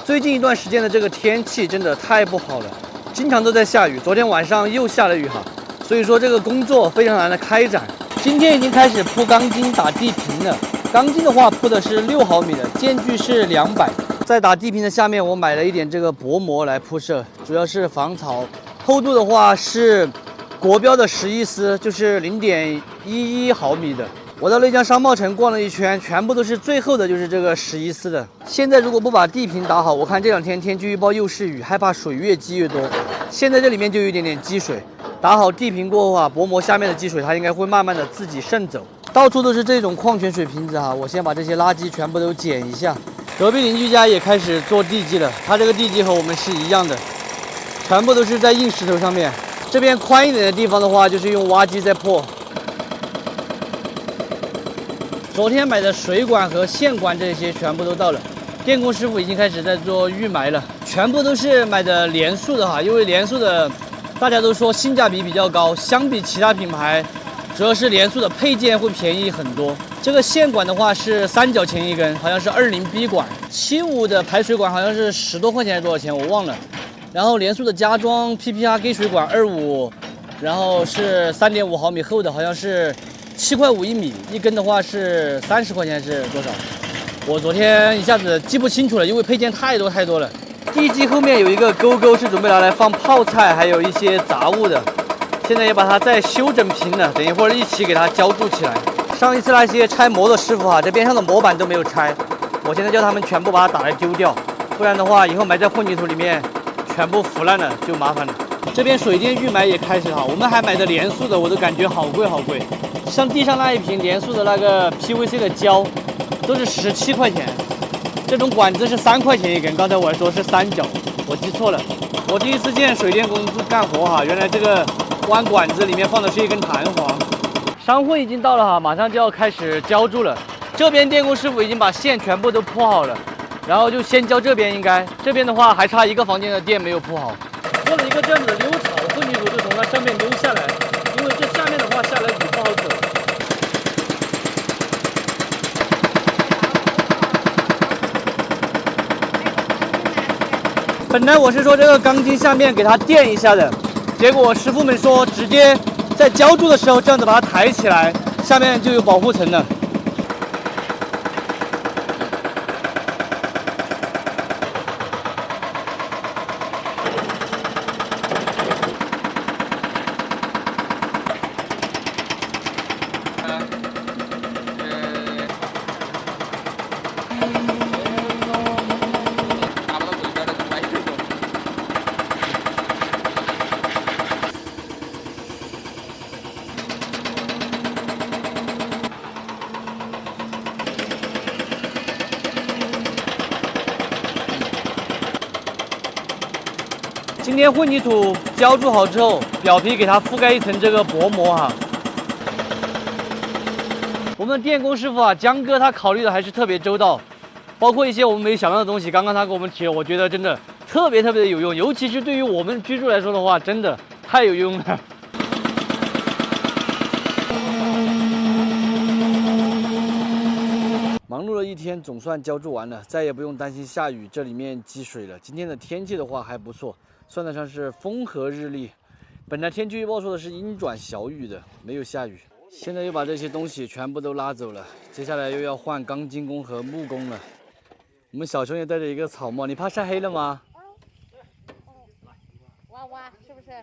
最近一段时间的这个天气真的太不好了，经常都在下雨。昨天晚上又下了雨哈，所以说这个工作非常难的开展。今天已经开始铺钢筋打地坪了，钢筋的话铺的是6毫米的，间距是200。在打地坪的下面，我买了一点这个薄膜来铺设，主要是防潮。厚度的话是国标的11丝，就是0.11毫米的。我到内江商贸城逛了一圈，全部都是最厚的，就是这个11丝的。现在如果不把地坪打好，我看这2天天气预报又是雨，害怕水越积越多。现在这里面就有一点点积水，打好地坪过后啊，薄膜下面的积水它应该会慢慢的自己渗走。到处都是这种矿泉水瓶子哈，我先把这些垃圾全部都捡一下。隔壁邻居家也开始做地基了，他这个地基和我们是一样的，全部都是在硬石头上面。这边宽一点的地方的话，就是用挖机在破。昨天买的水管和线管这些全部都到了，电工师傅已经开始在做预埋了，全部都是买的联塑的哈，因为联塑的大家都说性价比比较高，相比其他品牌，主要是联塑的配件会便宜很多。这个线管的话是3角钱一根，好像是20B 管，75的排水管好像是10多块钱还是多少钱我忘了。然后联塑的加装 PPR 水管25，然后是3.5毫米厚的，好像是7.5块1米，一根的话是30块钱是多少？我昨天一下子记不清楚了，因为配件太多了。地基后面有一个沟沟，是准备拿来放泡菜，还有一些杂物的。现在也把它再修整平了，等一会儿一起给它浇筑起来。上一次那些拆模的师傅哈，这边上的模板都没有拆，我现在叫他们全部把它打来丢掉，不然的话以后埋在混凝土里面全部腐烂了就麻烦了。这边水电预埋也开始哈，我们还买的联塑的，我都感觉好贵。像地上那一瓶联塑的那个 PVC 的胶，都是17块钱，这种管子是3块钱一根。刚才我还说是3角，我记错了。我第一次见水电公司干活哈，原来这个弯管子里面放的是一根弹簧。商会已经到了哈，马上就要开始浇筑了。这边电工师傅已经把线全部都铺好了，然后就先浇这边，这边的话还差1个房间的电没有铺好。做了一个这样子的溜草，混凝土就从它上面溜下来，因为这下面的话下了雨不好走。本来我是说这个钢筋下面给它垫一下的，结果师傅们说直接在浇筑的时候这样子把它抬起来，下面就有保护层了。今天混凝土浇筑好之后，表皮给它覆盖一层这个薄膜哈。我们的电工师傅啊，江哥他考虑的还是特别周到，包括一些我们没想到的东西，刚刚他给我们提了，我觉得真的特别的有用，尤其是对于我们居住来说的话，真的太有用了。忙碌了一天，总算浇筑完了，再也不用担心下雨，这里面积水了。今天的天气的话还不错，算得上是风和日丽。本来天气预报说的是阴转小雨的，没有下雨。现在又把这些东西全部都拉走了，接下来又要换钢筋工和木工了。我们小熊也戴着一个草帽，你怕晒黑了吗？哇哇，是不是？